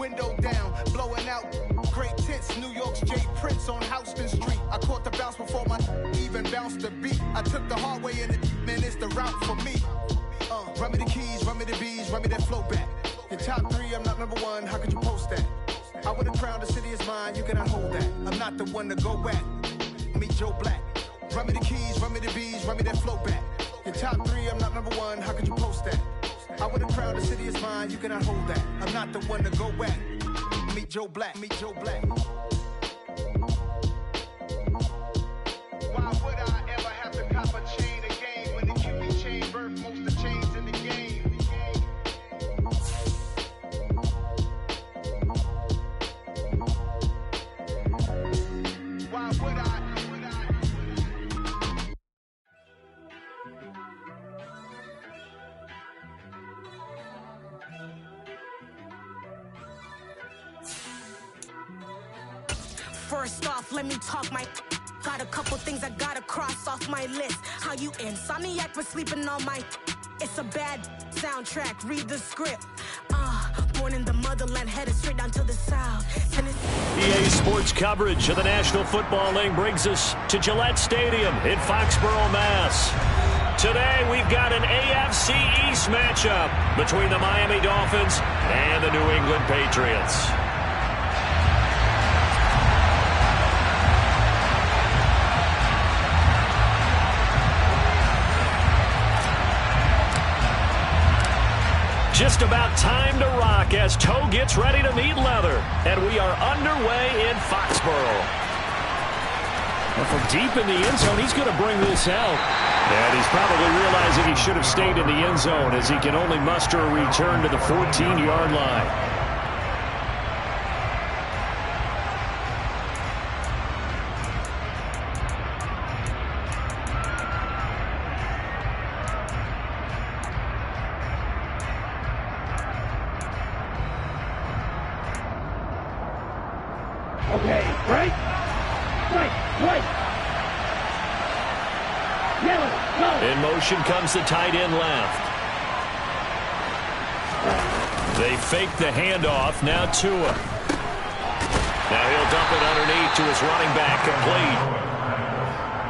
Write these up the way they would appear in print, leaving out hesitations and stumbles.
window down, blowing out great tits. New York's J. Prince on Houston Street. I caught the bounce before my even bounced the beat. I took the hard way in it, man, it's the route for me. Run me the keys, run me the bees, run me that flow back. Your top 3, I'm not number 1, how could you post that? I would have crowned, the city is mine, you cannot hold that. I'm not the one to go back. Meet Joe Black. Run me the keys, run me the bees, run me that flow back. Your top 3, I'm not number 1, how could you post that? I would have crowned, the city is mine, you cannot hold that. I'm not the one to go back. Meet Joe Black, meet Joe Black. Why would I ever have to cop a chain again when the QB chain birth most of the chains in the game? Why would I? First off, let me talk my. Got a couple things I gotta cross off my list. How you insomniac for sleeping on my. It's a bad soundtrack, read the script. Born in the motherland, headed straight down to the south. EA Sports coverage of the National Football League brings us to Gillette Stadium in Foxborough, Mass. Today we've got an AFC East matchup between the Miami Dolphins and the New England Patriots. Just about time to rock as toe gets ready to meet leather. And we are underway in Foxborough. And from deep in the end zone, he's going to bring this out. And he's probably realizing he should have stayed in the end zone as he can only muster a return to the 14-yard line. In motion comes the tight end left. They fake the handoff. Now Tua. Now he'll dump it underneath to his running back, complete.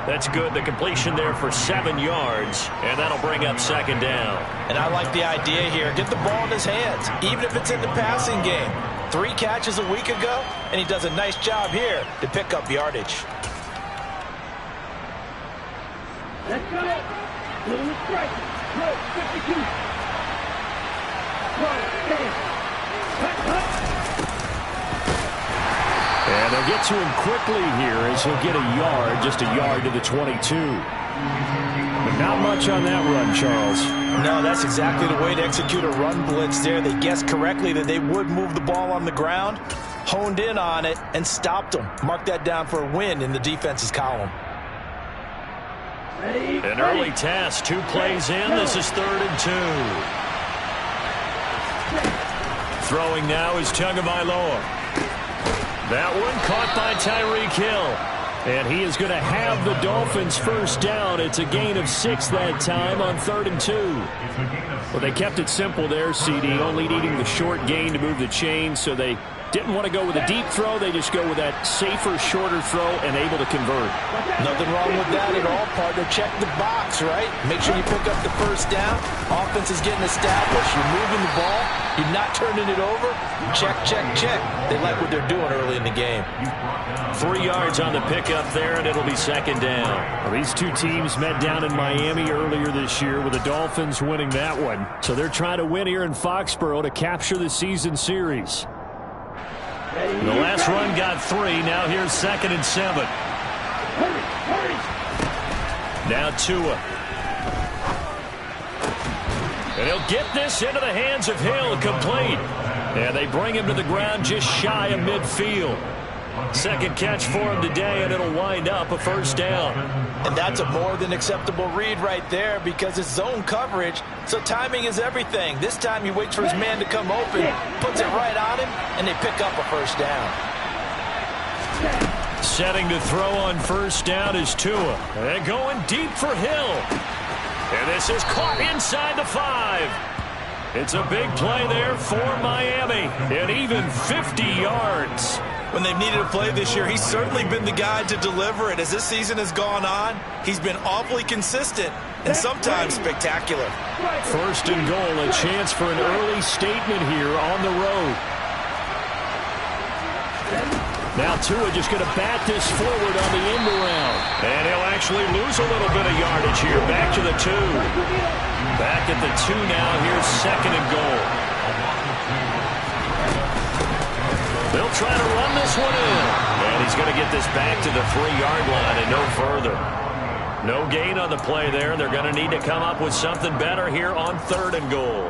That's good. The completion there for 7 yards, and that'll bring up second down. And I like the idea here. Get the ball in his hands, even if it's in the passing game. 3 catches a week ago, and he does a nice job here to pick up yardage. Let's go. Little strike. Roll 52. And they'll get to him quickly here as he'll get a yard, just a yard to the 22. But not much on that run, Charles. No, that's exactly the way to execute a run blitz there. They guessed correctly that they would move the ball on the ground, honed in on it, and stopped them. Mark that down for a win in the defense's column. An early test, 2 plays in. This is 3rd and 2. Throwing now is Tagovailoa. That one caught by Tyreek Hill. And he is going to have the Dolphins first down. It's a gain of 6 that time on 3rd and 2. Well, they kept it simple there, CD, only needing the short gain to move the chain, so they didn't want to go with a deep throw. They just go with that safer, shorter throw and able to convert. Nothing wrong with that at all, partner. Check the box, right? Make sure you pick up the first down. Offense is getting established. You're moving the ball. You're not turning it over. Check, check, check. They like what they're doing early in the game. 3 yards on the pickup there, and it'll be second down. Well, these two teams met down in Miami earlier this year with the Dolphins winning that one. So they're trying to win here in Foxborough to capture the season series. The last run got 3. Now here's 2nd and 7. Now Tua. And he'll get this into the hands of Hill, complete. And they bring him to the ground just shy of midfield. Second catch for him today, and it'll wind up a first down. And that's a more than acceptable read right there because it's zone coverage, so timing is everything. This time he waits for his man to come open, puts it right on him, and they pick up a first down. Setting to throw on first down is Tua. And going deep for Hill. And this is caught inside the 5. It's a big play there for Miami, and even 50 yards. When they've needed a play this year, he's certainly been the guy to deliver it. As this season has gone on, he's been awfully consistent and sometimes spectacular. First and goal, a chance for an early statement here on the road. Now Tua just going to bat this forward on the end around. And he'll actually lose a little bit of yardage here. Back to the 2. Back at the 2 now. Here's second and goal. They'll try to run this one in. And he's going to get this back to the 3-yard line and no further. No gain on the play there. They're going to need to come up with something better here on third and goal.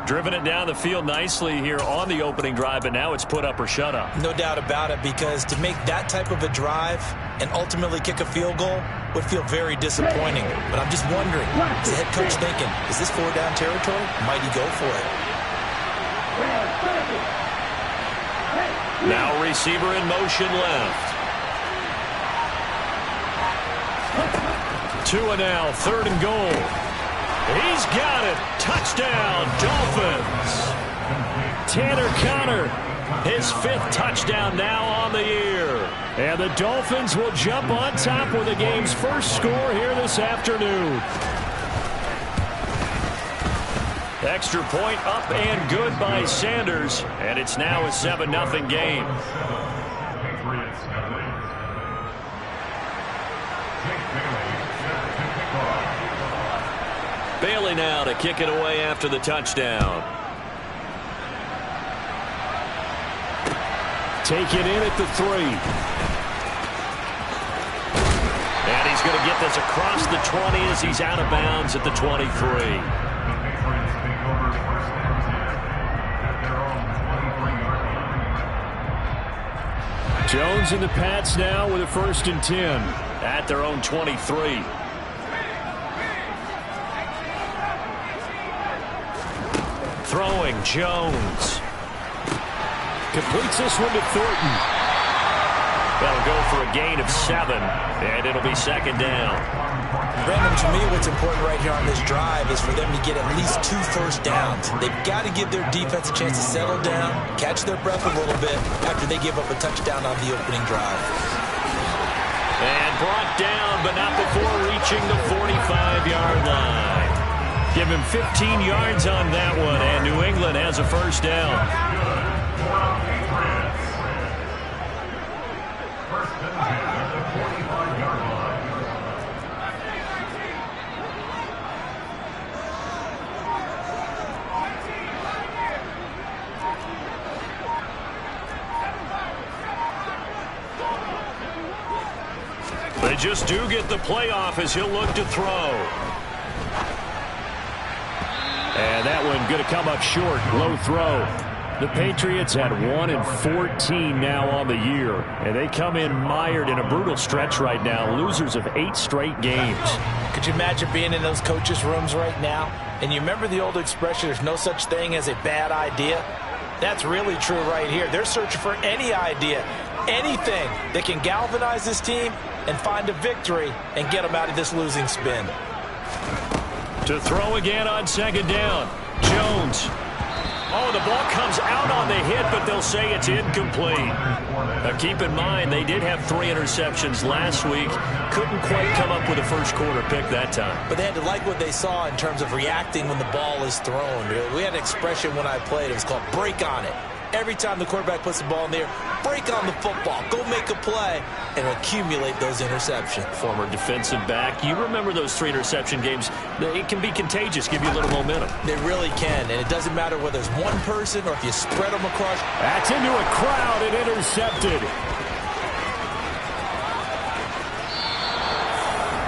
Driven it down the field nicely here on the opening drive, but now it's put up or shut up. No doubt about it, because to make that type of a drive and ultimately kick a field goal would feel very disappointing. But I'm just wondering, is the head coach thinking, is this 4-down territory? Might he go for it? Now receiver in motion left. Tua now, third and goal. He's got it. Touchdown, Dolphins. Tanner Conner, his 5th touchdown now on the year. And the Dolphins will jump on top with the game's first score here this afternoon. Extra point up and good by Sanders. And it's now a 7-0 game. Bailey now to kick it away after the touchdown. Taken in at the 3. And he's going to get this across the 20 as he's out of bounds at the 23. Jones and the Pats now with a 1st and 10 at their own 23. Throwing, Jones. Completes this one to Thornton. That'll go for a gain of 7, and it'll be second down. Brandon, to me, what's important right here on this drive is for them to get at least 2 first downs. They've got to give their defense a chance to settle down, catch their breath a little bit after they give up a touchdown on the opening drive. And brought down, but not before reaching the 45-yard line. Give him 15 yards on that one, and New England has a first down. They just do get the playoff as he'll look to throw. And that one going to come up short. Low throw. The Patriots had 1-14 now on the year. And they come in mired in a brutal stretch right now. Losers of 8 straight games. Could you imagine being in those coaches' rooms right now? And you remember the old expression, there's no such thing as a bad idea? That's really true right here. They're searching for any idea, anything that can galvanize this team and find a victory and get them out of this losing spin. To throw again on second down. Jones. Oh, the ball comes out on the hit, but they'll say it's incomplete. Now keep in mind, they did have 3 interceptions last week. Couldn't quite come up with a first quarter pick that time. But they had to like what they saw in terms of reacting when the ball is thrown. We had an expression when I played. It was called break on it. Every time the quarterback puts the ball in the air, break on the football, go make a play, and accumulate those interceptions. Former defensive back. You remember those 3 interception games. It can be contagious, give you a little momentum. They really can, and it doesn't matter whether it's one person or if you spread them across. That's into a crowd and intercepted.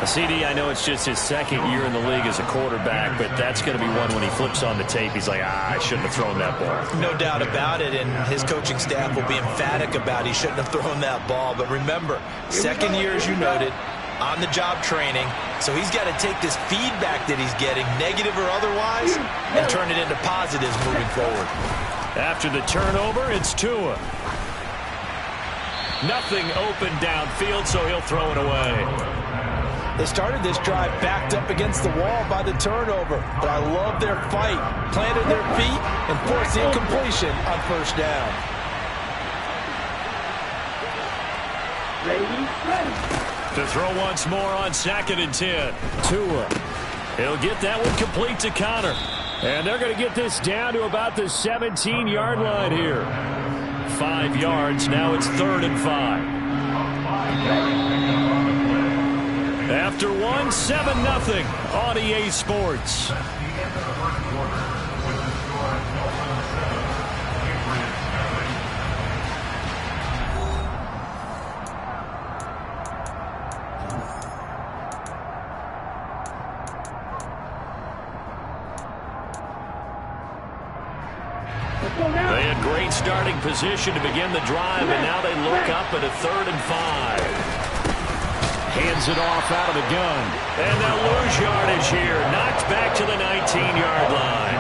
CD, I know it's just his 2nd year in the league as a quarterback, but that's going to be one when he flips on the tape. He's like, I shouldn't have thrown that ball. No doubt about it, and his coaching staff will be emphatic about he shouldn't have thrown that ball. But remember, 2nd year, as you noted, on-the-job training. So he's got to take this feedback that he's getting, negative or otherwise, and turn it into positives moving forward. After the turnover, it's Tua. Nothing open downfield, so he'll throw it away. They started this drive backed up against the wall by the turnover, but I love their fight, planted their feet, and forced the incompletion on first down. To throw once more on 2nd and 10. Tua. He'll get that one complete to Connor. And they're going to get this down to about the 17-yard line here. 5 yards. Now it's 3rd and 5. After 1, 7-0 on EA Sports. They had great starting position to begin the drive, and now they look up at a 3rd and 5. Hands it off out of the gun. And they'll lose yardage here. Knocked back to the 19-yard line.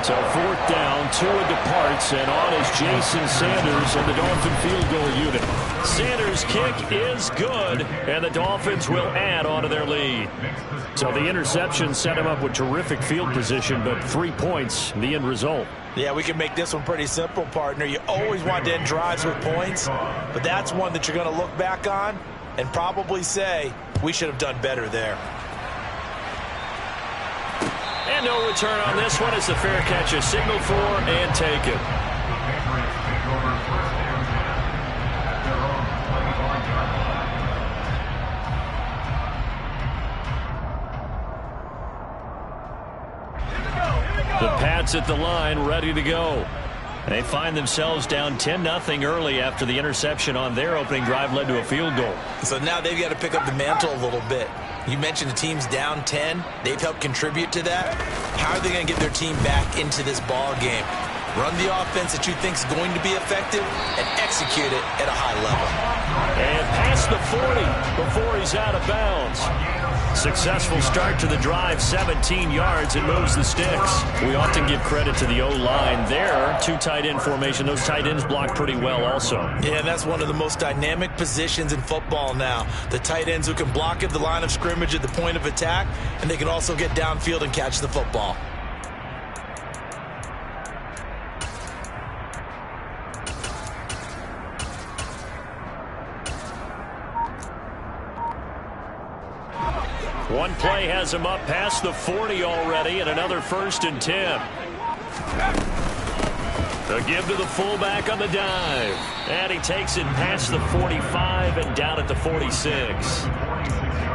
So 4th down, Tua departs, and on is Jason Sanders and the Dolphin field goal unit. Sanders' kick is good, and the Dolphins will add on to their lead. So the interception set him up with terrific field position, but 3 points, the end result. Yeah, we can make this one pretty simple, partner. You always want to end drives with points, but that's one that you're going to look back on and probably say, we should have done better there. And no return on this one as the fair catch is signaled for and taken. The Pats at the line, ready to go. They find themselves down 10-0 early after the interception on their opening drive led to a field goal. So now they've got to pick up the mantle a little bit. You mentioned the team's down 10. They've helped contribute to that. How are they going to get their team back into this ball game? Run the offense that you think is going to be effective and execute it at a high level. And past the 40 before he's out of bounds. Successful start to the drive, 17 yards, and moves the sticks. We often give credit to the O-line there. 2 tight end formation. Those tight ends block pretty well also. Yeah, that's one of the most dynamic positions in football now. The tight ends who can block at the line of scrimmage at the point of attack, and they can also get downfield and catch the football. One play has him up past the 40 already, and another 1st and 10. The give to the fullback on the dive. And he takes it past the 45 and down at the 46.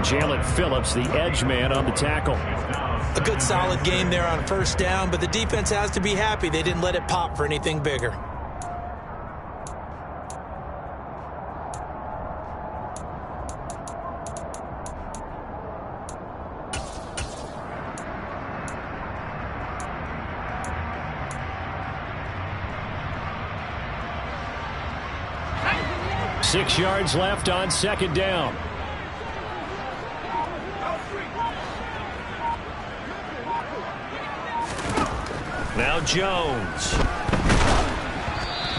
Jalen Phillips, the edge man, on the tackle. A good solid game there on 1st down, but the defense has to be happy they didn't let it pop for anything bigger. Six yards left on 2nd down. Now Jones.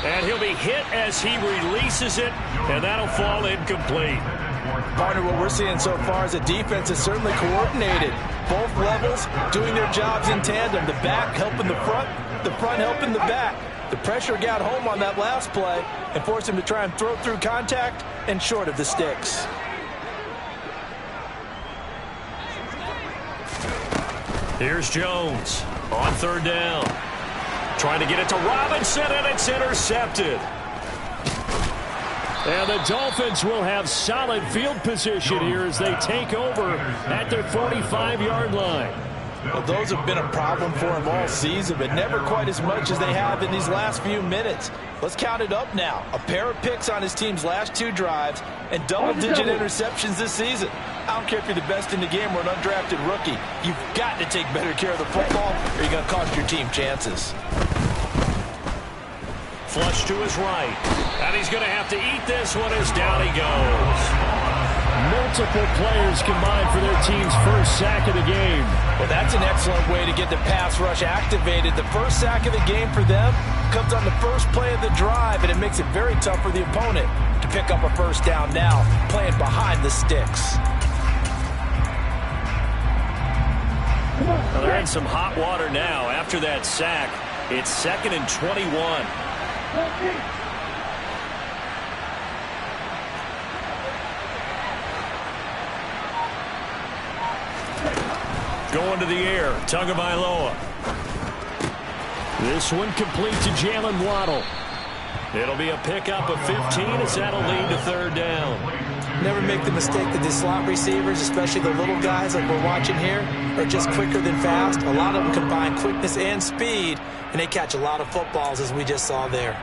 And he'll be hit as he releases it, and that'll fall incomplete. Partner, what we're seeing so far is the defense is certainly coordinated. Both levels doing their jobs in tandem. The back helping the front helping the back. The pressure got home on that last play and forced him to try and throw through contact and short of the sticks. Here's Jones on 3rd down. Trying to get it to Robinson, and it's intercepted. And the Dolphins will have solid field position here as they take over at their 45-yard line. Well, those have been a problem for him all season, but never quite as much as they have in these last few minutes. Let's count it up now. A pair of picks on his team's last 2 drives and double-digit interceptions this season. I don't care if you're the best in the game or an undrafted rookie. You've got to take better care of the football or you're going to cost your team chances. Flush to his right. And he's going to have to eat this one as down he goes. Multiple players combined for their team's first sack of the game. Well, that's an excellent way to get the pass rush activated. The first sack of the game for them comes on the first play of the drive, and it makes it very tough for the opponent to pick up a 1st down now, playing behind the sticks. Well, they're in some hot water now. After that sack, it's 2nd and 21. Going to the air, Tagovailoa. This one complete to Jalen Waddle. It'll be a pickup of 15 as that'll lead to 3rd down. Never make the mistake that the slot receivers, especially the little guys like we're watching here, are just quicker than fast. A lot of them combine quickness and speed, and they catch a lot of footballs, as we just saw there.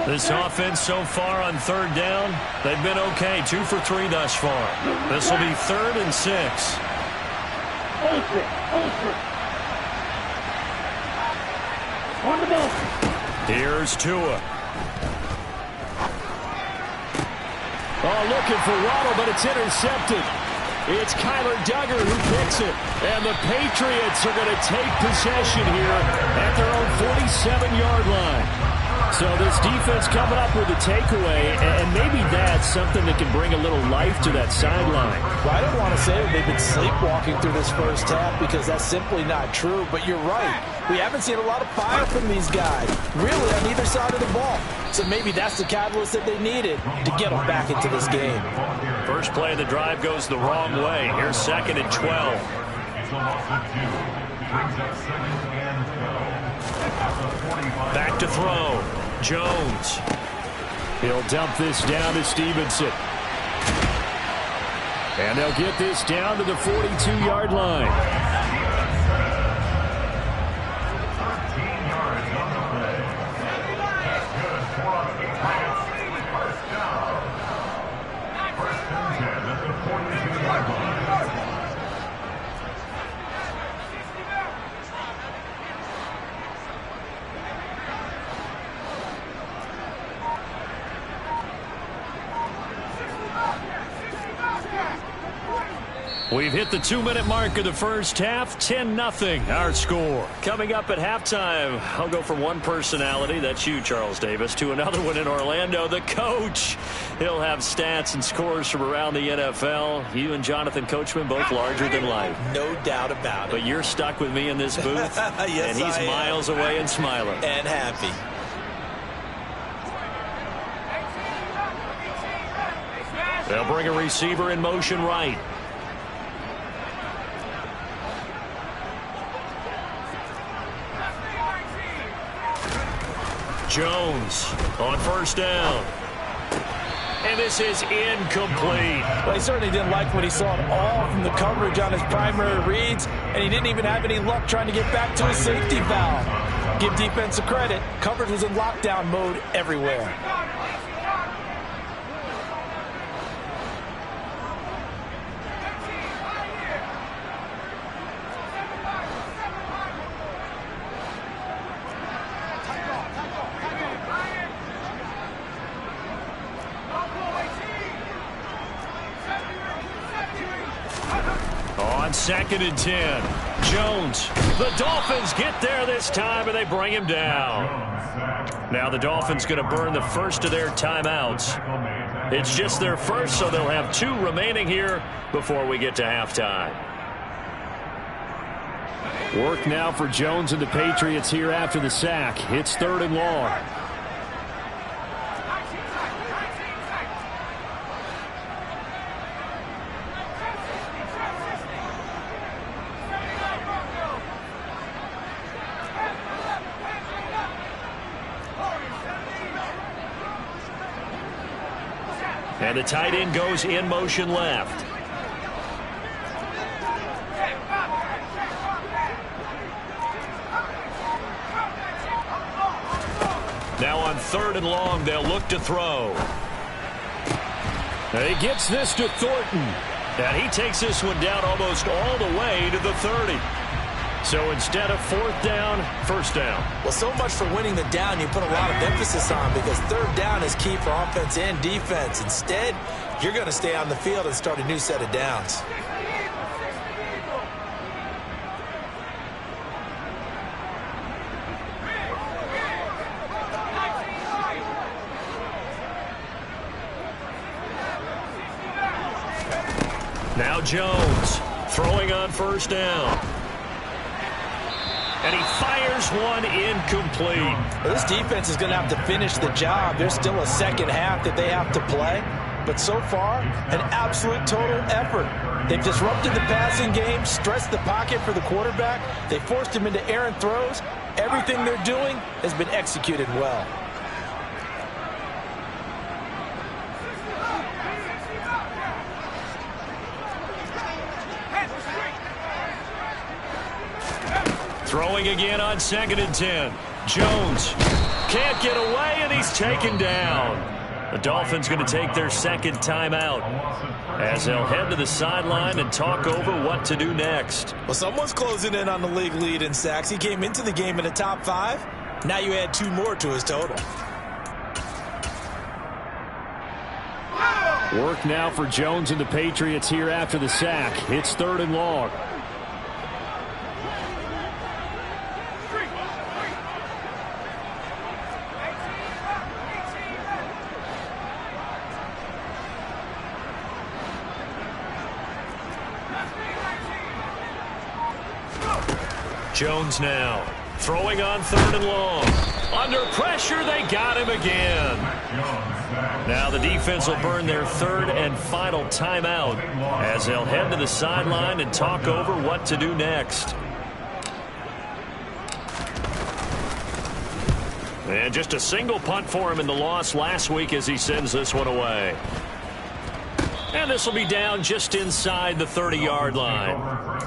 This offense so far on 3rd down, they've been okay. 2 for 3 thus far. This will be 3rd and 6. On the ball. Here's Tua. Oh, looking for Waddle, but it's intercepted. It's Kyler Duggar who picks it. And the Patriots are going to take possession here at their own 47-yard line. So this defense coming up with a takeaway, and maybe that's something that can bring a little life to that sideline. Well, I don't want to say that they've been sleepwalking through this first half because that's simply not true, but you're right. We haven't seen a lot of fire from these guys, really, on either side of the ball. So maybe that's the catalyst that they needed to get them back into this game. First play of the drive goes the wrong way. Here's 2nd and 12. Back to throw. Jones. He'll dump this down to Stevenson. And they'll get this down to the 42-yard line. We've hit the 2-minute mark of the first half. 10-0 our score. Coming up at halftime, I'll go from one personality, that's you, Charles Davis, to another one in Orlando, the coach. He'll have stats and scores from around the NFL. You and Jonathan Coachman both larger than life. No doubt about it. But you're stuck with me in this booth. Yes, and he's miles away and smiling. And happy. They'll bring a receiver in motion right. Jones on 1st down. And this is incomplete. Well, he certainly didn't like what he saw at all from the coverage on his primary reads, and he didn't even have any luck trying to get back to his safety valve. Give defense a credit. Coverage was in lockdown mode everywhere. On 2nd and 10, Jones. The Dolphins get there this time, and they bring him down. Now the Dolphins going to burn the first of their timeouts. It's just their first, so they'll have 2 remaining here before we get to halftime. Work now for Jones and the Patriots here after the sack. It's 3rd and long. And the tight end goes in motion left. Now on 3rd and long, they'll look to throw. He gets this to Thornton. And he takes this one down almost all the way to the 30. So instead of 4th down, 1st down. Well, so much for winning the down you put a lot of emphasis on, because 3rd down is key for offense and defense. Instead, you're going to stay on the field and start a new set of downs. Jones throwing on first down. And he fires one incomplete. Well, this defense is going to have to finish the job. There's still a second half that they have to play. But so far, an absolute total effort. They've disrupted the passing game, stretched the pocket for the quarterback. They forced him into errant throws. Everything they're doing has been executed well. Throwing again on 2nd and 10. Jones can't get away, and he's taken down. The Dolphins going to take their second timeout as they'll head to the sideline and talk over what to do next. Well, someone's closing in on the league lead in sacks. He came into the game in the top 5. Now you add 2 more to his total. Work now for Jones and the Patriots here after the sack. It's 3rd and long. Jones now throwing on 3rd and long. Under pressure, they got him again. Now the defense will burn their 3rd and final timeout as they'll head to the sideline and talk over what to do next. And just a single punt for him in the loss last week as he sends this one away. And this will be down just inside the 30-yard line.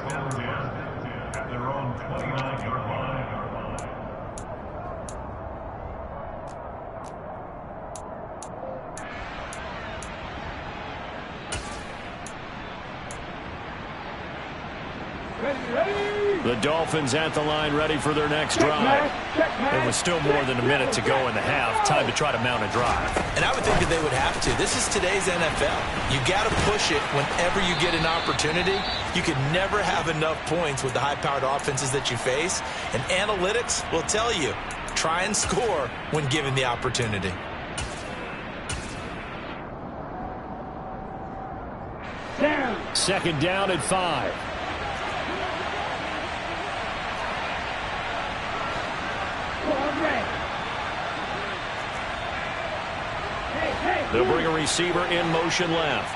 The Dolphins at the line ready for their next drive. It was still more than a minute to go in the half. Time to try to mount a drive. And I would think that they would have to. This is today's NFL. You got to push it whenever you get an opportunity. You can never have enough points with the high-powered offenses that you face. And analytics will tell you, try and score when given the opportunity. Second down at 5. They'll bring a receiver in motion left.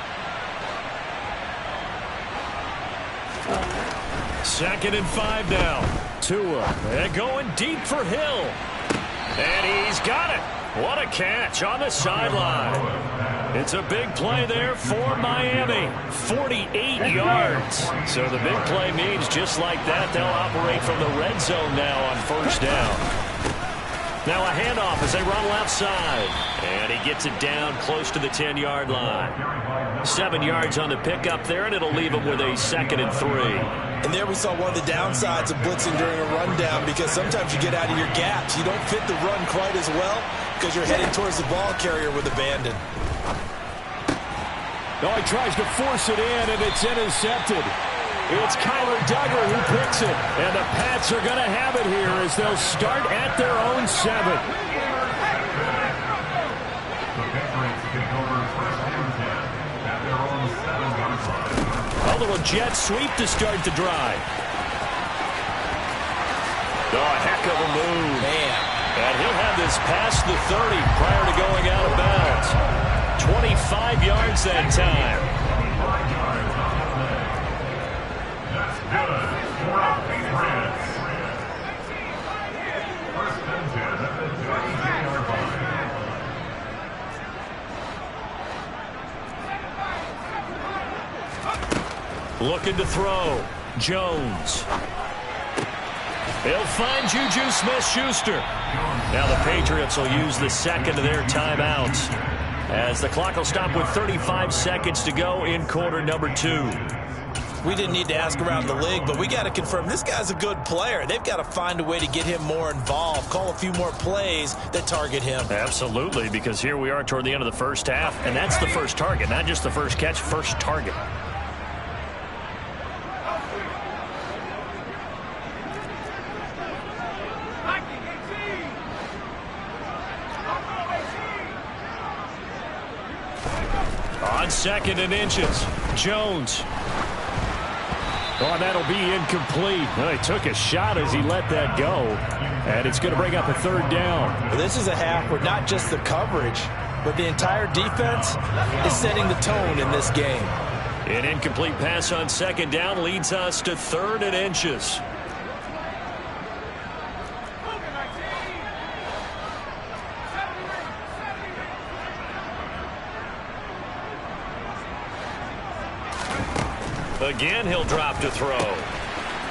2nd and 5 now. Tua, and going deep for Hill. And he's got it. What a catch on the sideline. It's a big play there for Miami. 48 yards. So the big play means just like that, they'll operate from the red zone now on first down. Now a handoff as they run left side. And he gets it down close to the 10-yard line. 7 yards on the pickup there, and it'll leave him with a 2nd and 3. And there we saw one of the downsides of blitzing during a rundown, because sometimes you get out of your gaps. You don't fit the run quite as well because you're heading towards the ball carrier with abandon. No, he tries to force it in, and it's intercepted. It's Kyler Duggar who picks it. And the Pats are going to have it here as they'll start at their own 7. A little jet sweep to start the drive. Oh, a heck of a move. Man. And he'll have this past the 30 prior to going out of bounds. 25 yards that time. Looking to throw. Jones. He'll find Juju Smith-Schuster. Now the Patriots will use the second of their timeouts as the clock will stop with 35 seconds to go in quarter number 2. We didn't need to ask around the league, but we got to confirm this guy's a good player. They've got to find a way to get him more involved, call a few more plays that target him. Absolutely, because here we are toward the end of the first half, and that's the first target, not just the first catch, first target. On 2nd and inches, Jones Oh, that'll be incomplete. Well, he took a shot as he let that go. And it's going to bring up a third down. Well, this is a half where not just the coverage, but the entire defense is setting the tone in this game. An incomplete pass on second down leads us to 3rd and inches. Again, he'll drop to throw.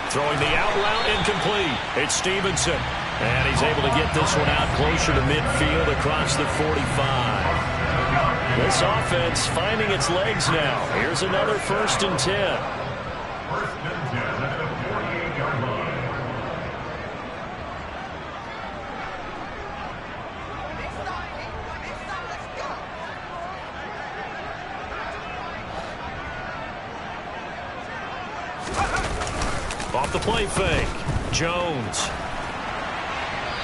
Throwing the out route, incomplete. It's Stevenson. And he's able to get this one out closer to midfield across the 45. This offense finding its legs now. Here's another 1st and 10. Off the play fake. Jones.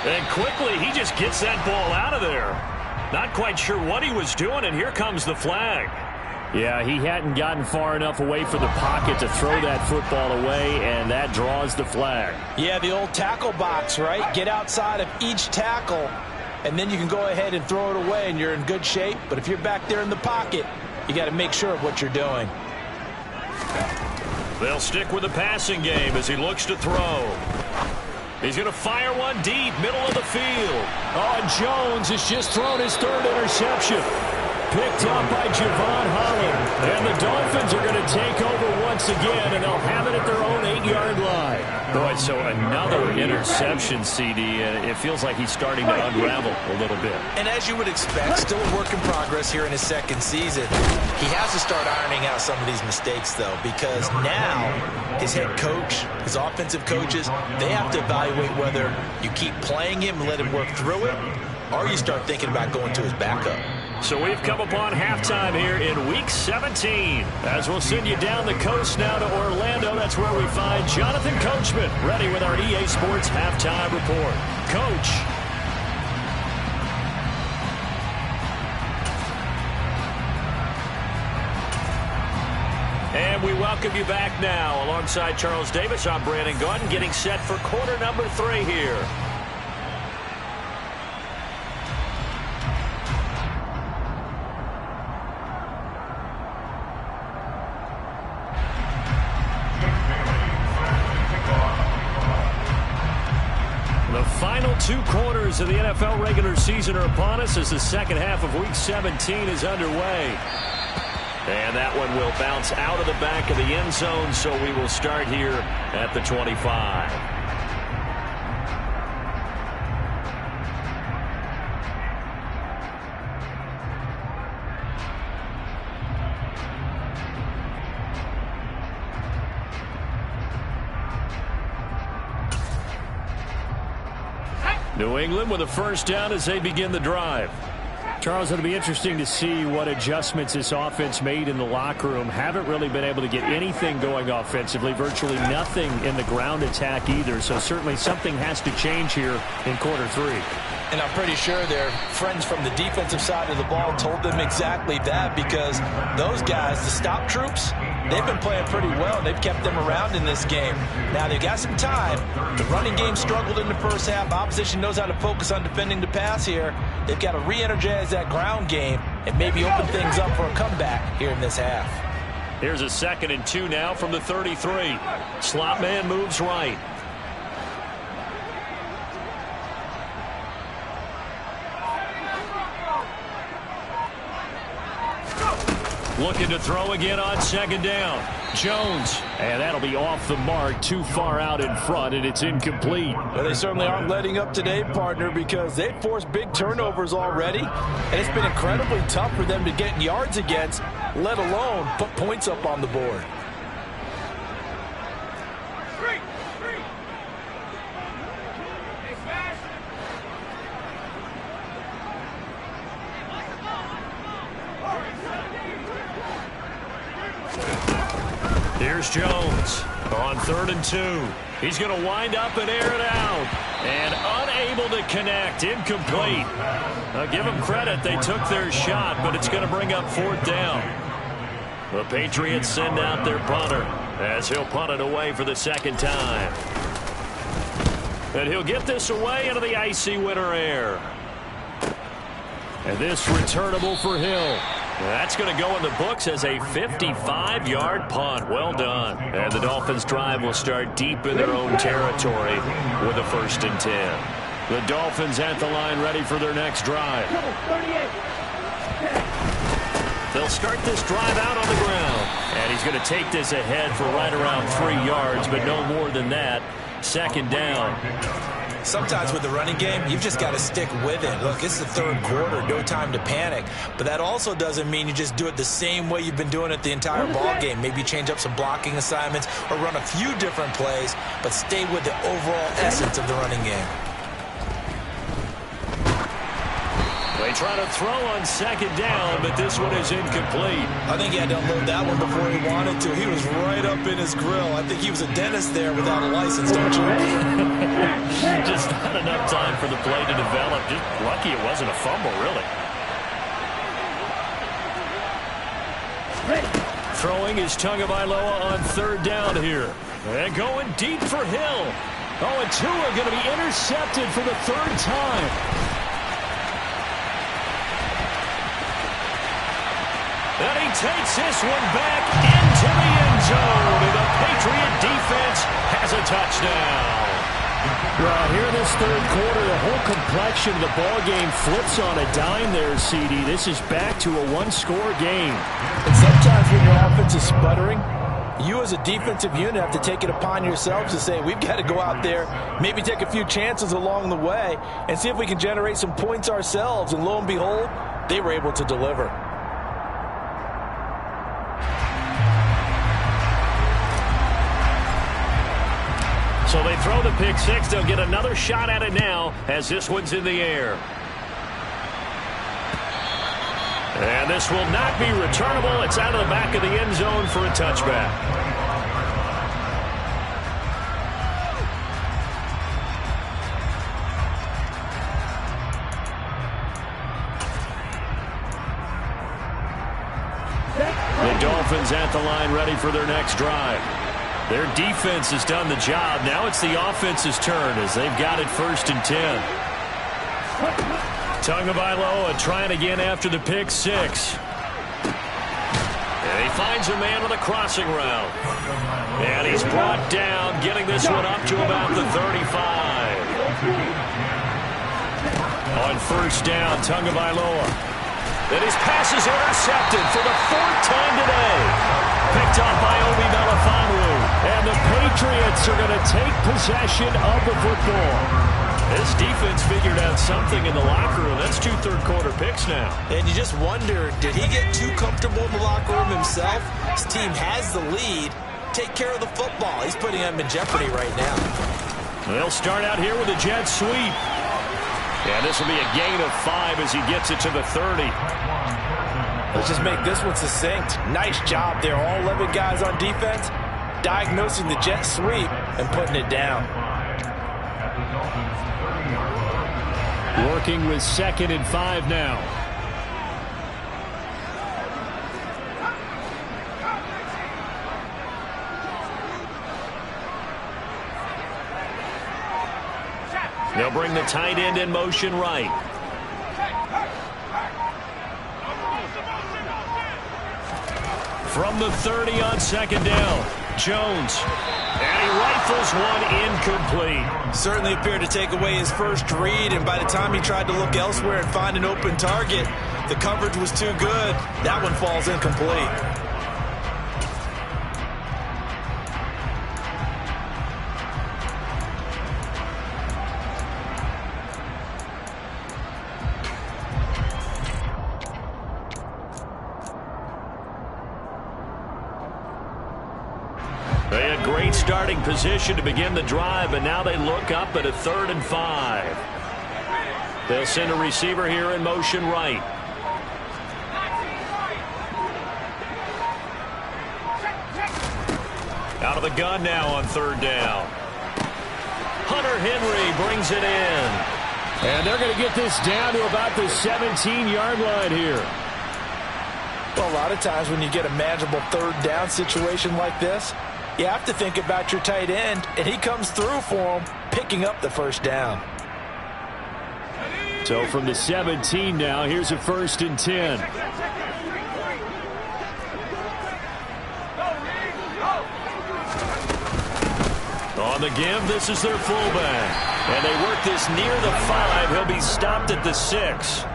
And quickly, he just gets that ball out of there. Not quite sure what he was doing, and here comes the flag. Yeah, he hadn't gotten far enough away from the pocket to throw that football away, and that draws the flag. Yeah, the old tackle box, right? Get outside of each tackle, and then you can go ahead and throw it away, and you're in good shape. But if you're back there in the pocket, you got to make sure of what you're doing. They'll stick with the passing game as he looks to throw. He's going to fire one deep, middle of the field. Oh, and Jones has just thrown his 3rd interception. Picked up by Javon Holland. And the Dolphins are going to take over once again, and they'll have it at their own 8-yard line. Boy, so another interception, CD, and it feels like he's starting to unravel a little bit. And as you would expect, still a work in progress here in his 2nd season. He has to start ironing out some of these mistakes, though, because now his head coach, his offensive coaches, they have to evaluate whether you keep playing him and let him work through it, or you start thinking about going to his backup. So we've come upon halftime here in Week 17. As we'll send you down the coast now to Orlando, that's where we find Jonathan Coachman, ready with our EA Sports Halftime Report. Coach. And we welcome you back now. Alongside Charles Davis, I'm Brandon Gaudin, getting set for quarter number 3 here. The final 2 quarters of the NFL regular season are upon us as the second half of Week 17 is underway. And that one will bounce out of the back of the end zone, so we will start here at the 25. New England with a 1st down as they begin the drive. Charles, it'll be interesting to see what adjustments this offense made in the locker room. Haven't really been able to get anything going offensively, virtually nothing in the ground attack either. So certainly something has to change here in quarter 3. And I'm pretty sure their friends from the defensive side of the ball told them exactly that, because those guys, the stop troops, they've been playing pretty well. They've kept them around in this game. Now, they've got some time. The running game struggled in the first half. Opposition knows how to focus on defending the pass here. They've got to re-energize that ground game and maybe open things up for a comeback here in this half. Here's a 2nd and 2 now from the 33. Slot man moves right. Looking to throw again on 2nd down. Jones, and that'll be off the mark, too far out in front, and it's incomplete. Well, they certainly aren't letting up today, partner, because they've forced big turnovers already, and it's been incredibly tough for them to get yards against, let alone put points up on the board. Here's Jones on 3rd and 2. He's going to wind up and air it out. And unable to connect. Incomplete. I'll give them credit. They took their shot, but it's going to bring up 4th down. The Patriots send out their punter. as he'll punt it away for the second time. And he'll get this away into the icy winter air. And this returnable for Hill. That's going to go in the books as a 55-yard punt. Well done. And the Dolphins' drive will start deep in their own territory with a 1st and 10. The Dolphins at the line ready for their next drive. They'll start this drive out on the ground. And he's going to take this ahead for right around 3 yards, but no more than that. 2nd down. Sometimes with the running game, you've just got to stick with it. Look, it's the 3rd quarter, no time to panic. But that also doesn't mean you just do it the same way you've been doing it the entire ball game. Maybe change up some blocking assignments or run a few different plays, but stay with the overall essence of the running game. They try to throw on 2nd down, but this one is incomplete. I think he had to unload that one before he wanted to. He was right up in his grill. I think he was a dentist there without a license, don't you? Just not enough time for the play to develop. Just lucky it wasn't a fumble, really. Throwing is Tagovailoa on 3rd down here. And going deep for Hill. Oh, and Tua going to be intercepted for the 3rd time. And he takes this one back into the end zone. And the Patriot defense has a touchdown. Well, here in this 3rd quarter, the whole complexion of the ball game flips on a dime there, CD. This is back to a 1-score game. And sometimes when your offense is sputtering, you as a defensive unit have to take it upon yourselves to say, we've got to go out there, maybe take a few chances along the way, and see if we can generate some points ourselves. And lo and behold, they were able to deliver. So they throw the pick 6. They'll get another shot at it now as this one's in the air. And this will not be returnable. It's out of the back of the end zone for a touchback. The Dolphins at the line ready for their next drive. Their defense has done the job. Now it's the offense's turn as they've got it 1st and 10. Tagovailoa trying again after the pick 6. And he finds a man with a crossing route. And he's brought down, getting this one up to about the 35. On 1st down, Tagovailoa. And his pass is intercepted for the 4th time today. Picked up by Obi Melifonwu. And the Patriots are going to take possession of the football. This defense figured out something in the locker room. That's 2 third-quarter picks now. And you just wonder, did he get too comfortable in the locker room himself? His team has the lead. Take care of the football. He's putting them in jeopardy right now. They'll start out here with a jet sweep. And this will be a gain of 5 as he gets it to the 30. Let's just make this one succinct. Nice job there. All 11 guys on defense diagnosing the jet sweep and putting it down. Working with 2nd and 5 now. They'll bring the tight end in motion right. From the 30 on 2nd down, Jones. And he rifles one incomplete. Certainly appeared to take away his first read, and by the time he tried to look elsewhere and find an open target, the coverage was too good. That one falls incomplete. They had great starting position to begin the drive, but now they look up at a 3rd and 5. They'll send a receiver here in motion right. Out of the gun now on 3rd down. Hunter Henry brings it in. And they're going to get this down to about the 17-yard line here. Well, a lot of times when you get a manageable 3rd down situation like this, You have to think about your tight end, and he comes through for him, picking up the first down. So from the 17 now, here's a 1st and 10. On the give, this is their fullback. And they work this near the 5. He'll be stopped at the 6.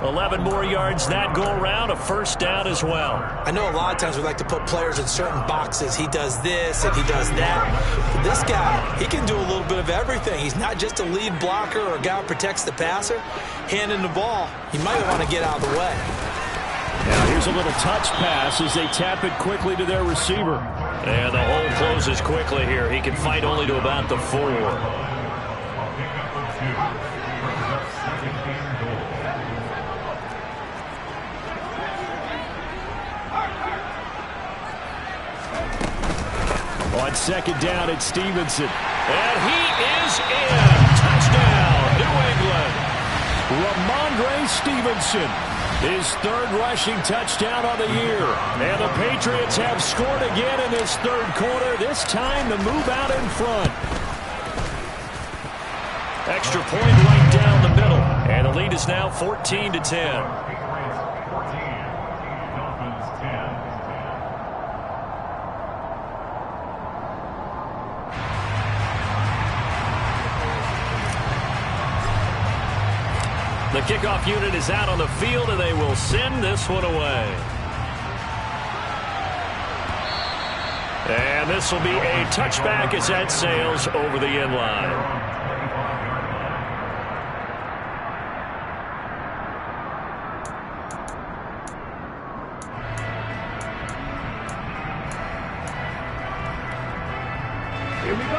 11 more yards that go around, a 1st down as well. I know a lot of times we like to put players in certain boxes. He does this and he does that. But this guy, he can do a little bit of everything. He's not just a lead blocker or a guy who protects the passer. Handing the ball, you might want to get out of the way. Now here's a little touch pass as they tap it quickly to their receiver. And the hole closes quickly here. He can fight only to about the 4. On 2nd down, it's Stevenson. And he is in. Touchdown, New England. Ramondre Stevenson, his 3rd rushing touchdown on the year. And the Patriots have scored again in this 3rd quarter. This time to move out in front. Extra point right down the middle. And the lead is now 14-10. The kickoff unit is out on the field, and they will send this one away. And this will be a touchback as that sails over the end line.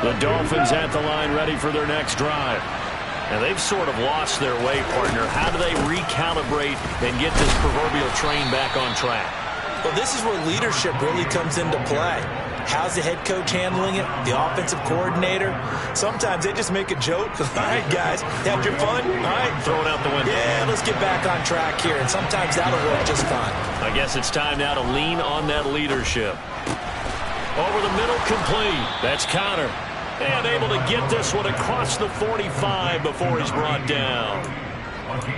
The Dolphins at the line ready for their next drive. And they've sort of lost their way, partner. How do they recalibrate and get this proverbial train back on track? Well, this is where leadership really comes into play. How's the head coach handling it? The offensive coordinator? Sometimes they just make a joke. All right, guys, had your fun? All right. Throw it out the window. Yeah, let's get back on track here. And sometimes that'll work just fine. I guess it's time now to lean on that leadership. Over the middle, complete. That's Connor. And able to get this one across the 45 before he's brought down.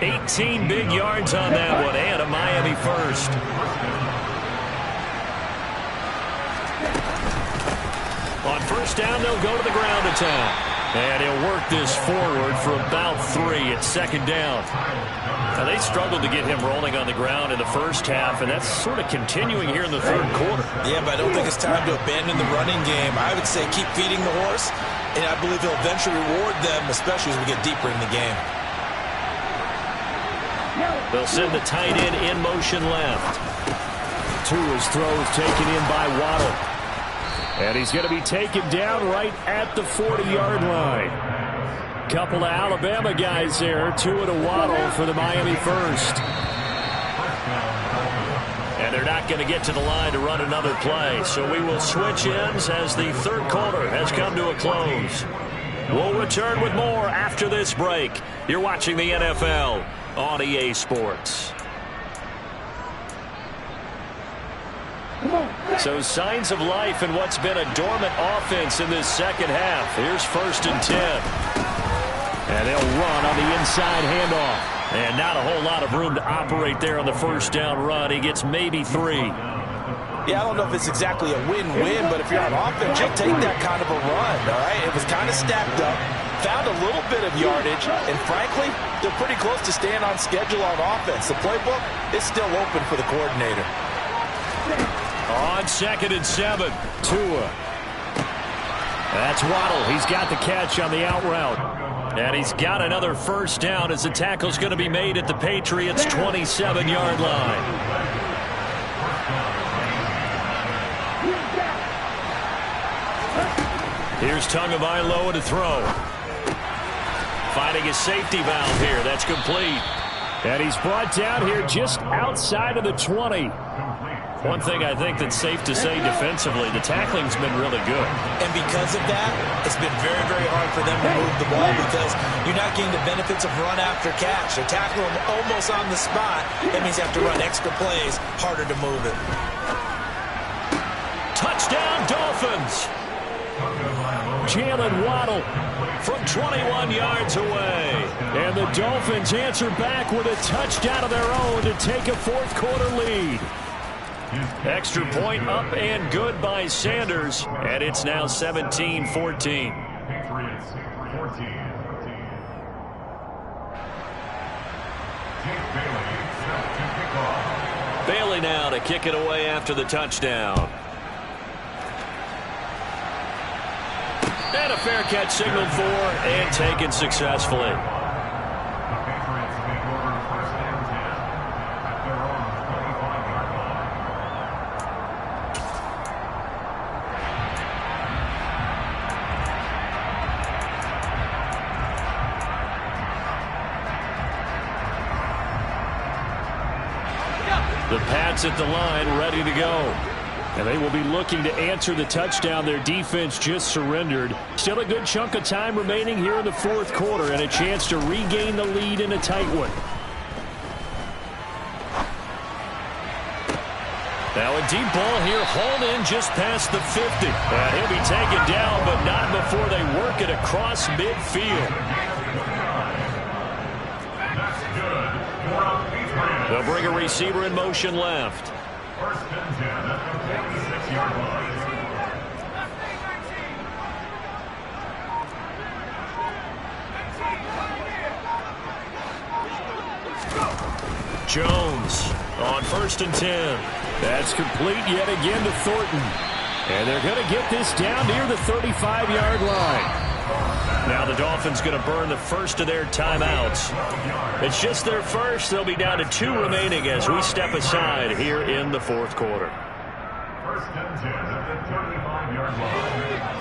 18 big yards on that one, and a Miami 1st. On 1st down, they'll go to the ground attack. And he'll work this forward for about 3 at 2nd down. Now, they struggled to get him rolling on the ground in the 1st half, and that's sort of continuing here in the 3rd quarter. Yeah, but I don't think it's time to abandon the running game. I would say keep feeding the horse, and I believe he'll eventually reward them, especially as we get deeper in the game. They'll send the tight end in motion left. Tua's throw is taken in by Waddle. And he's going to be taken down right at the 40-yard line. Couple of Alabama guys there. Tua to Waddle for the Miami 1st. And they're not going to get to the line to run another play. So we will switch ends as the 3rd quarter has come to a close. We'll return with more after this break. You're watching the NFL on EA Sports. So signs of life in what's been a dormant offense in this 2nd half. Here's 1st and 10. And they'll run on the inside handoff. And not a whole lot of room to operate there on the 1st down run. He gets maybe 3. Yeah, I don't know if it's exactly a win-win, but if you're on offense, you'll take that kind of a run, all right? It was kind of stacked up, found a little bit of yardage, and frankly, they're pretty close to staying on schedule on offense. The playbook is still open for the coordinator. On 2nd and 7, Tua. That's Waddle. He's got the catch on the out route. And he's got another 1st down as the tackle's going to be made at the Patriots' 27-yard line. Here's Tagovailoa to throw. Finding a safety valve here. That's complete. And he's brought down here just outside of the 20. One thing I think that's safe to say defensively, the tackling's been really good. And because of that, it's been very, very hard for them to move the ball because you're not getting the benefits of run after catch. They're tackling them almost on the spot. That means you have to run extra plays, harder to move it. Touchdown, Dolphins! Dolphins. Jalen Waddle from 21 yards away. And the Dolphins answer back with a touchdown of their own to take a fourth-quarter lead. Extra point up and good by Sanders. And it's now 17-14. Bailey now to kick it away after the touchdown. And a fair catch signaled for and taken successfully. The Pats at the line, ready to go. And they will be looking to answer the touchdown their defense just surrendered. Still a good chunk of time remaining here in the fourth quarter and a chance to regain the lead in a tight one. Now a deep ball here, hauled in just past the 50. And he'll be taken down, but not before they work it across midfield. They'll bring a receiver in motion left. First and 10 at the 46-yard line. Jones on first and 10. That's complete yet again to Thornton. And they're going to get this down near the 35-yard line. Now the Dolphins going to burn the first of their timeouts. It's just their first. They'll be down to 2 remaining as we step aside here in the fourth quarter. First and 10 at the 35-yard line.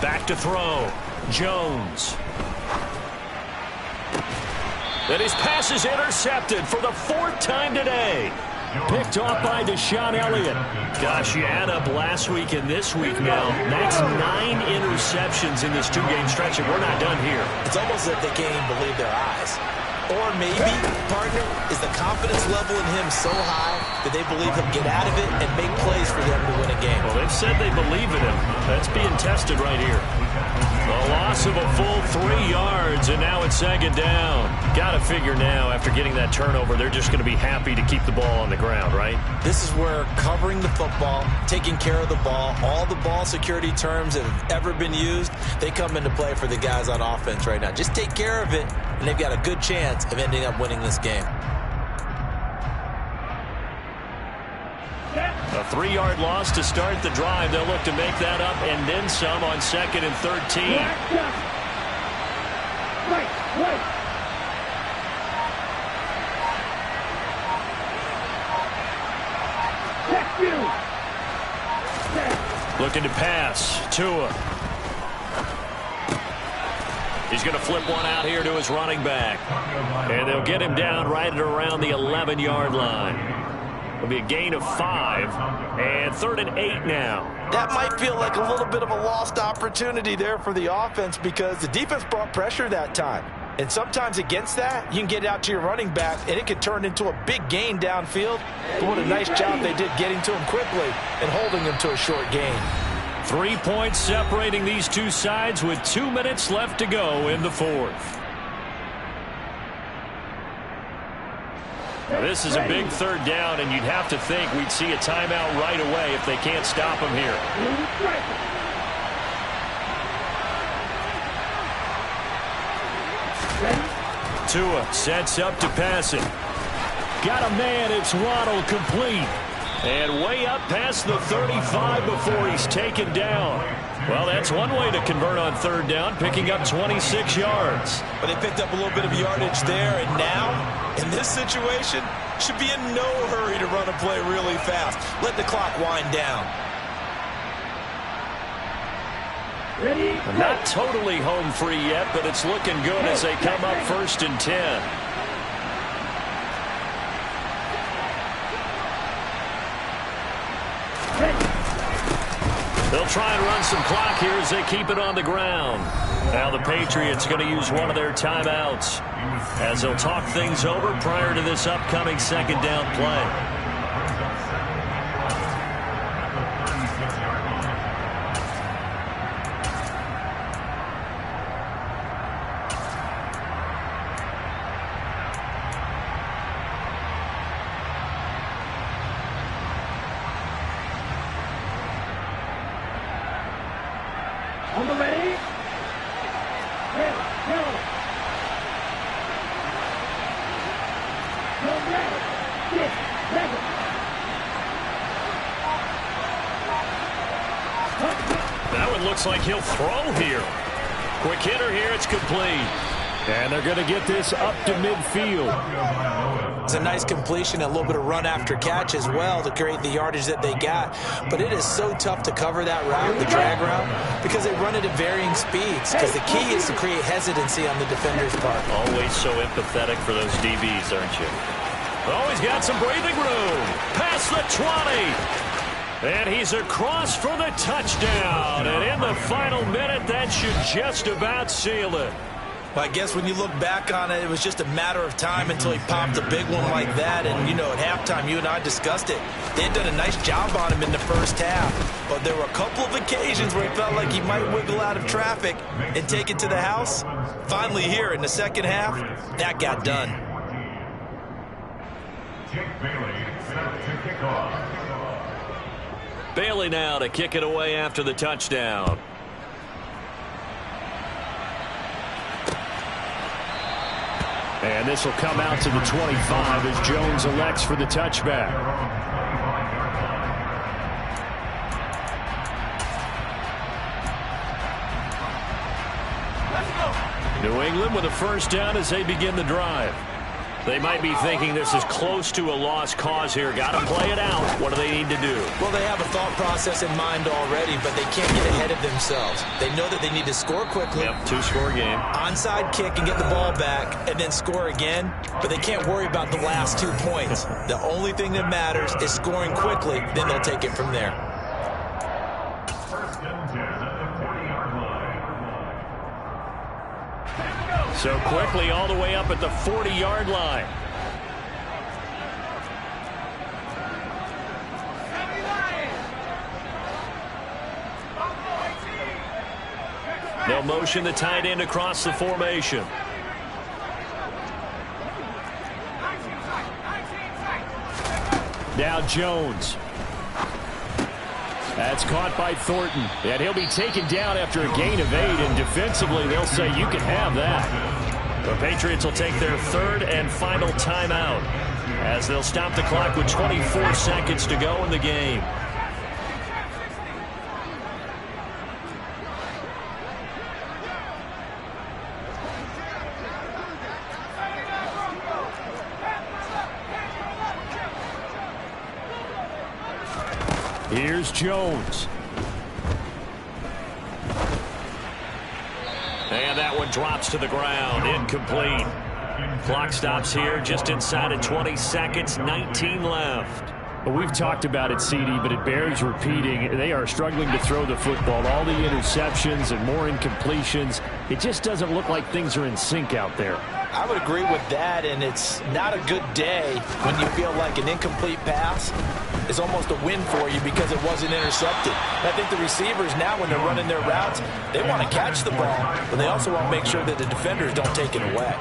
Back to throw. Jones. And his pass is intercepted for the 4th time today. Picked off by Deshaun Elliott. Gosh, you add up last week and this week now. That's 9 interceptions in this 2-game stretch, and we're not done here. It's almost as if they can't even believe their eyes. Or maybe, partner, is the confidence level in him so high that they believe he'll get out of it and make plays for them to win a game. Well, they've said they believe in him. That's being tested right here. A loss of a full 3 yards, and now it's second down. Got to figure now, after getting that turnover, they're just going to be happy to keep the ball on the ground, right? This is where covering the football, taking care of the ball, all the ball security terms that have ever been used, they come into play for the guys on offense right now. Just take care of it, and they've got a good chance of ending up winning this game. A 3-yard loss to start the drive. They'll look to make that up and then some on 2nd and 13. Looking to pass. Tua. He's going to flip one out here to his running back. And they'll get him down right at around the 11-yard line. It'll be a gain of 5, and 3rd and 8 now. That might feel like a little bit of a lost opportunity there for the offense because the defense brought pressure that time. And sometimes against that, you can get out to your running back, and it could turn into a big gain downfield. But what a nice job they did getting to him quickly and holding him to a short gain. 3 points separating these two sides with 2 minutes left to go in the fourth. Now, this is a big 3rd down, and you'd have to think we'd see a timeout right away if they can't stop him here. Tua sets up to pass it. Got a man, it's Waddle, complete. And way up past the 35 before he's taken down. Well, that's one way to convert on 3rd down, picking up 26 yards. But they picked up a little bit of yardage there, and now, in this situation, should be in no hurry to run a play really fast. Let the clock wind down. Not totally home free yet, but it's looking good as they come up 1st and 10. They'll try and run some clock here as they keep it on the ground. Now the Patriots going to use one of their timeouts as they'll talk things over prior to this upcoming second down play. On the ready. Ready. Go. Go ready. 6 seconds. That one looks like he'll throw here. Quick hitter here. It's complete. And they're going to get this up to midfield. It's a nice completion, a little bit of run after catch as well to create the yardage that they got. But it is so tough to cover that route, the drag route, because they run it at varying speeds. Because the key is to create hesitancy on the defender's part. Always so empathetic for those DBs, aren't you? Oh, he's got some breathing room. Past the 20. And he's across for the touchdown. And in the final minute, that should just about seal it. Well, I guess when you look back on it, it was just a matter of time until he popped a big one like that. And, you know, at halftime, you and I discussed it. They had done a nice job on him in the first half. But there were a couple of occasions where he felt like he might wiggle out of traffic and take it to the house. Finally here in the second half, that got done. Bailey now to kick it away after the touchdown. And this will come out to the 25 as Jones elects for the touchback. New England with a first down as they begin the drive. They might be thinking this is close to a lost cause here. Got to play it out. What do they need to do? Well, they have a thought process in mind already, but they can't get ahead of themselves. They know that they need to score quickly. Yep, two-score game. Onside kick and get the ball back and then score again, but they can't worry about the last 2 points. The only thing that matters is scoring quickly, then they'll take it from there. So quickly all the way up at the 40-yard line. They'll motion the tight end across the formation. Now Jones. That's caught by Thornton. And he'll be taken down after a gain of 8. And defensively, they'll say you can have that. The Patriots will take their third and final timeout as they'll stop the clock with 24 seconds to go in the game. Here's Jones. And that one drops to the ground. Incomplete. Clock stops here just inside of 20 seconds. 19 left. Well, we've talked about it, CD, but it bears repeating. They are struggling to throw the football. All the interceptions and more incompletions. It just doesn't look like things are in sync out there. I would agree with that, and it's not a good day when you feel like an incomplete pass is almost a win for you because it wasn't intercepted. And I think the receivers now, when they're running their routes, they want to catch the ball, but they also want to make sure that the defenders don't take it away.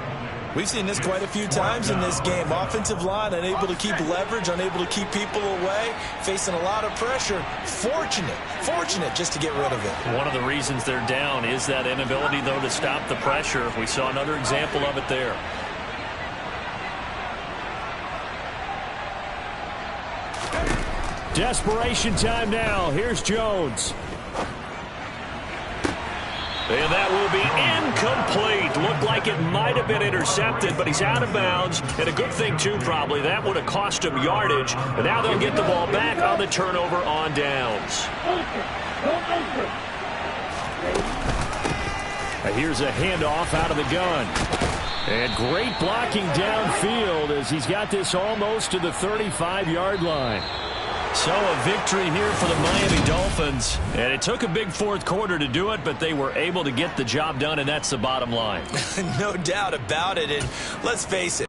We've seen this quite a few times in this game. Offensive line unable to keep leverage, unable to keep people away, facing a lot of pressure. Fortunate just to get rid of it. One of the reasons they're down is that inability, though, to stop the pressure. We saw another example of it there. Desperation time now. Here's Jones. And that will be incomplete. Looked like it might have been intercepted, but he's out of bounds. And a good thing, too, probably. That would have cost him yardage. And now they'll get the ball back on the turnover on downs. Here's a handoff out of the gun. And great blocking downfield as he's got this almost to the 35-yard line. So a victory here for the Miami Dolphins. And it took a big fourth quarter to do it, but they were able to get the job done, and that's the bottom line. No doubt about it. And let's face it,